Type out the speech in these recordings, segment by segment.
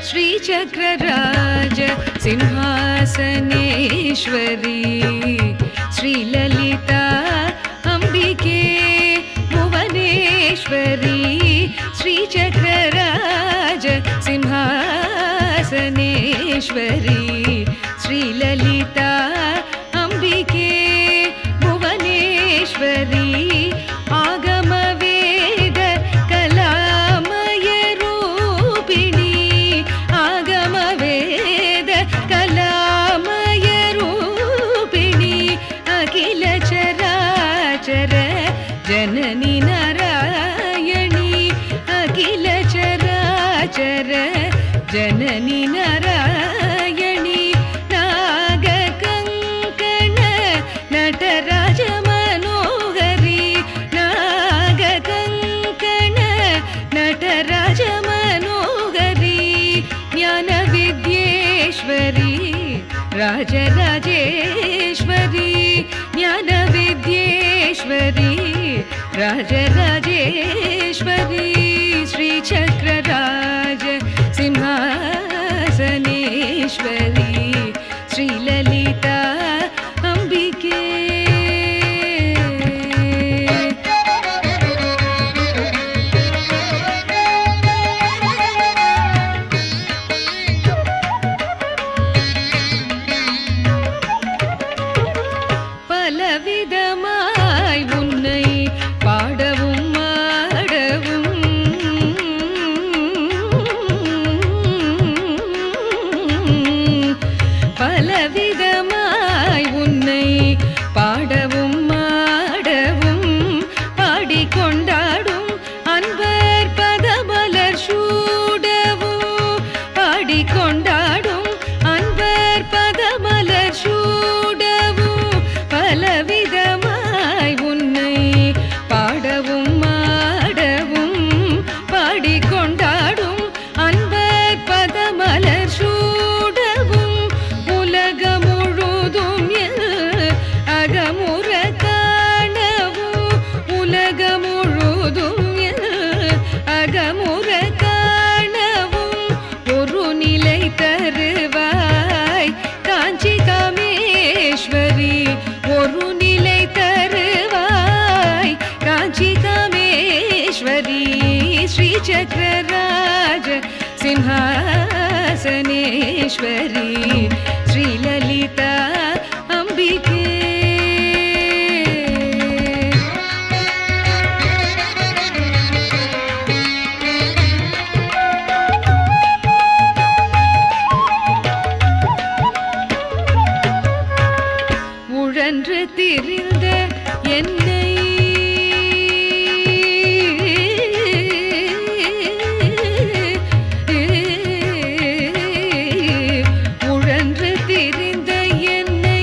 श्रीचक्रराज सिंहासनेश्वरी श्रीललिता अम्बिके भुवनेश्वरी श्रीचक्रराज सिंहासनेश्वरी श्रीललिता अम्बिके भुवनेश्वरी आगमवेद कलामय रूपिणी आगमवेद कलामय रूपिणी अखिल चराचर जननी नारायणी अखिल चराचर जननी नारायणी नागकङ्कण नटराज मनोहरी नागकङ्कण नटराज मनोहरी ज्ञानविद्येश्वरी राजराजेश्वरी ज्ञानविद्येश्वरी राजराजेश्वरी श्रीचक्रराज सिंहासनेश्वरी श्रीललिता अम्बिके பலவிதமாய் உன்னை பாடவும் ஆடவும் பலவிதமாய் உன்னை பாடவும் ஆடவும் பாடிக்கொண்டாடும் அன்பர் பதமலர் சூடவும் பாடிக்கொண்டாடும் அன்பர் பதமலர் சூடவும் பலவிதமாய் உன்னை பாடவும் ஆடவும் பாடிக்கொண்டாடும் அன்பர் பதமலர் சூடவும் உலகம் முழுதும் அகமுற காணவும் உலகம் முழுதும் அகமுற காணவும் ஒரு நிலை தருவாய் காஞ்சி காமேஸ்வரி ஒரு நிலை தருவாய் காஞ்சி காமேஸ்வரி श्रीचक्रराज सिंहासनेश्वरी श्रीललिता अम्बिके உழன்று திரிந்த என்னை உழன்று திரிந்த என்னை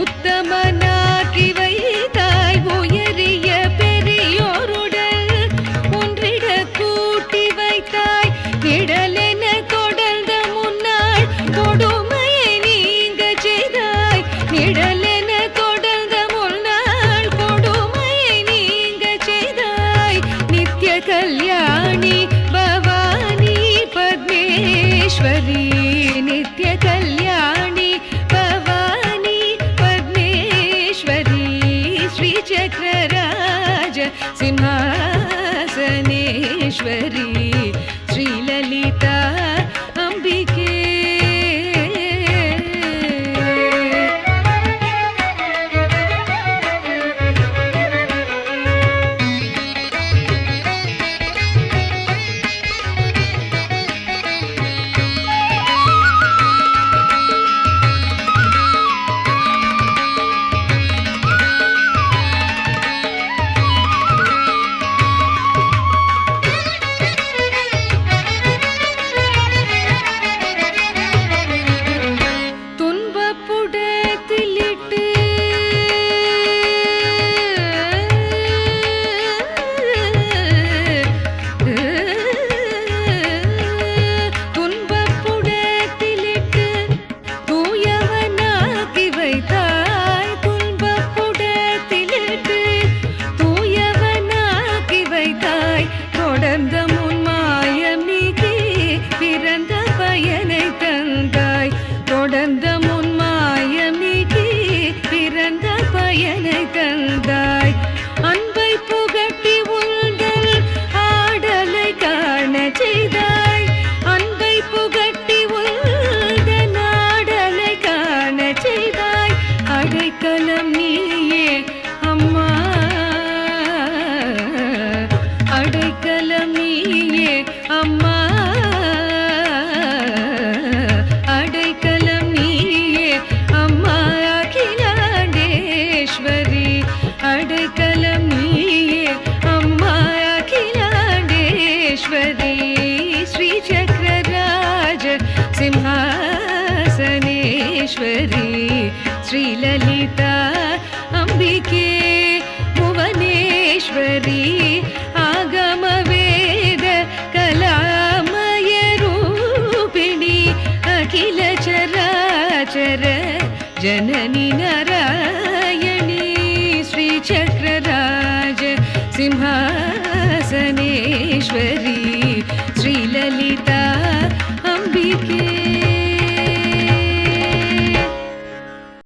உத்தமனாக்கி வைத்தாய் உயரிய பெரியோருடன் ஒன்றிட கூட்டி வைத்தாய் நிழலென தொடர்ந்த முன்னாள் கொடுமையை நீங்க செய்தாய் நிழலென தொடர்ந்த முன்னாள் கொடுமையை நீங்க செய்தாய் நித்ய கல்யாணி பவானி பத்மேஸ்வரி நித்ய கல்யாணி பவானி பத்மேஸ்வரி श्रीचक्रराज सिंहासनेश्वरी श्रीललिता अम्बिके श्रीललिता अम्बिके भुवनेश्वरी आगमवेद कलामयरूपिणी अखिल चराचर जननी नारायणी श्रीचक्रराज सिंहासनेश्वरी श्रीललिता